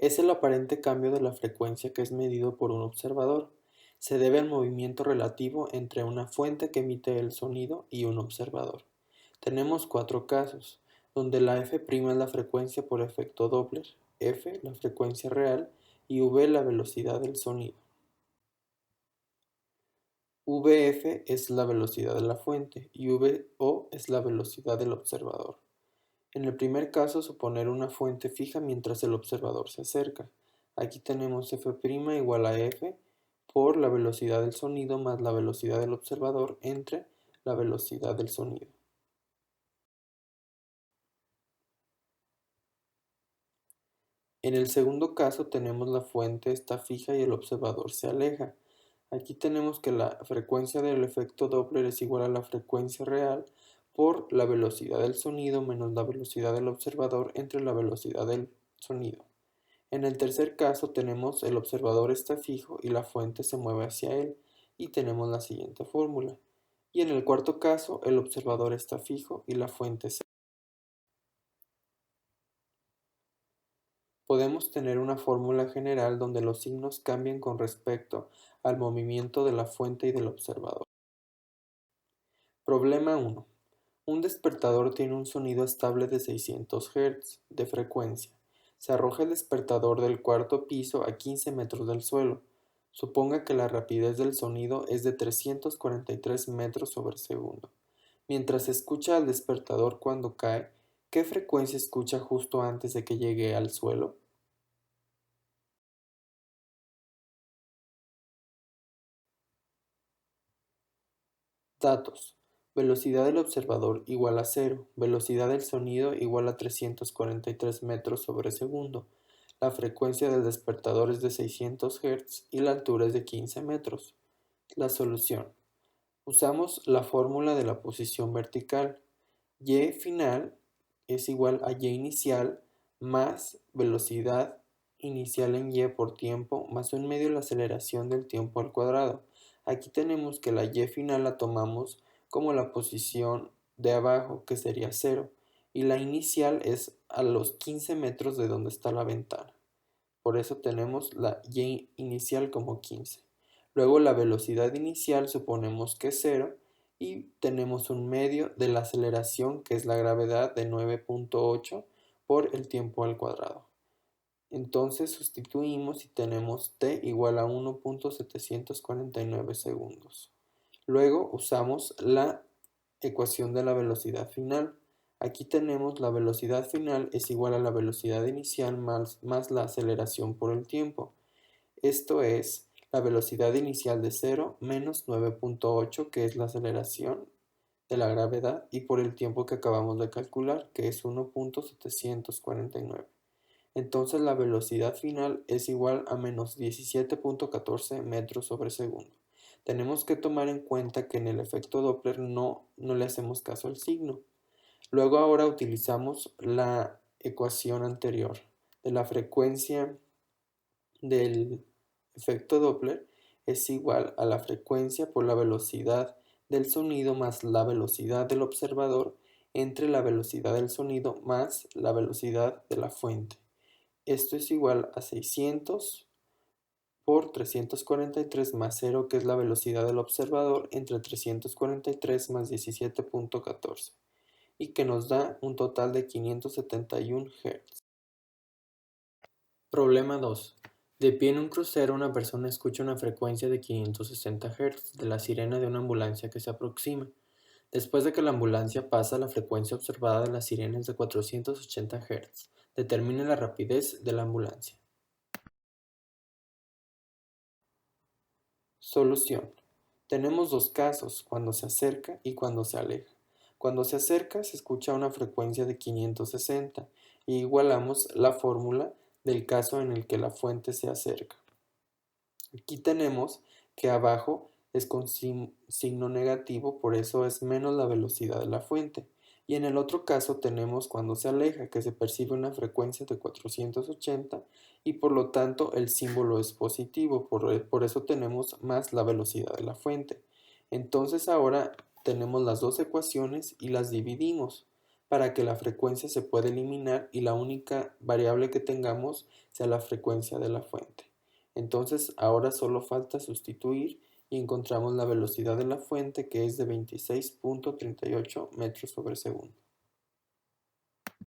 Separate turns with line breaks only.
Es el aparente cambio de la frecuencia que es medido por un observador. Se debe al movimiento relativo entre una fuente que emite el sonido y un observador. Tenemos cuatro casos, donde la f' es la frecuencia por efecto Doppler, f la frecuencia real y v la velocidad del sonido. Vf es la velocidad de la fuente y Vo es la velocidad del observador. En el primer caso, suponer una fuente fija mientras el observador se acerca. Aquí tenemos f' igual a f por la velocidad del sonido más la velocidad del observador entre la velocidad del sonido. En el segundo caso tenemos la fuente está fija y el observador se aleja. Aquí tenemos que la frecuencia del efecto Doppler es igual a la frecuencia real por la velocidad del sonido menos la velocidad del observador entre la velocidad del sonido. En el tercer caso tenemos el observador está fijo y la fuente se mueve hacia él y tenemos la siguiente fórmula. Y en el cuarto caso el observador está fijo y la fuente se podemos tener una fórmula general donde los signos cambian con respecto al movimiento de la fuente y del observador. Problema 1. Un despertador tiene un sonido estable de 600 Hz de frecuencia. Se arroja el despertador del cuarto piso a 15 metros del suelo. Suponga que la rapidez del sonido es de 343 metros sobre segundo. Mientras escucha al despertador cuando cae, ¿qué frecuencia escucha justo antes de que llegue al suelo? Datos: velocidad del observador igual a 0, velocidad del sonido igual a 343 metros sobre segundo, la frecuencia del despertador es de 600 Hz y la altura es de 15 metros. La solución: usamos la fórmula de la posición vertical. Y final es igual a y inicial más velocidad inicial en y por tiempo más un medio la aceleración del tiempo al cuadrado. Aquí tenemos que la y final la tomamos como la posición de abajo, que sería 0, y la inicial es a los 15 metros de donde está la ventana. Por eso tenemos la y inicial como 15. Luego la velocidad inicial suponemos que es 0 y tenemos un medio de la aceleración que es la gravedad de 9.8 por el tiempo al cuadrado. Entonces sustituimos y tenemos t igual a 1.749 segundos. Luego usamos la ecuación de la velocidad final. Aquí tenemos la velocidad final es igual a la velocidad inicial más la aceleración por el tiempo. Esto es la velocidad inicial de 0 menos 9.8, que es la aceleración de la gravedad, y por el tiempo que acabamos de calcular, que es 1.749. Entonces la velocidad final es igual a menos 17.14 metros sobre segundo. Tenemos que tomar en cuenta que en el efecto Doppler no le hacemos caso al signo. Luego ahora utilizamos la ecuación anterior de la frecuencia del efecto Doppler es igual a la frecuencia por la velocidad del sonido más la velocidad del observador entre la velocidad del sonido más la velocidad de la fuente. Esto es igual a 600 por 343 más 0, que es la velocidad del observador, entre 343 más 17.14, y que nos da un total de 571 Hz. Problema 2. De pie en un crucero, una persona escucha una frecuencia de 560 Hz de la sirena de una ambulancia que se aproxima. Después de que la ambulancia pasa, la frecuencia observada de la sirena es de 480 Hz. Determine la rapidez de la ambulancia. Solución. Tenemos dos casos, cuando se acerca y cuando se aleja. Cuando se acerca se escucha una frecuencia de 560 y igualamos la fórmula del caso en el que la fuente se acerca. Aquí tenemos que abajo es con signo negativo, por eso es menos la velocidad de la fuente. Y en el otro caso tenemos cuando se aleja, que se percibe una frecuencia de 480 y por lo tanto el símbolo es positivo, por eso tenemos más la velocidad de la fuente. Entonces ahora tenemos las dos ecuaciones y las dividimos para que la frecuencia se pueda eliminar y la única variable que tengamos sea la frecuencia de la fuente. Entonces ahora solo falta sustituir y encontramos la velocidad de la fuente, que es de 26.38 metros sobre segundo.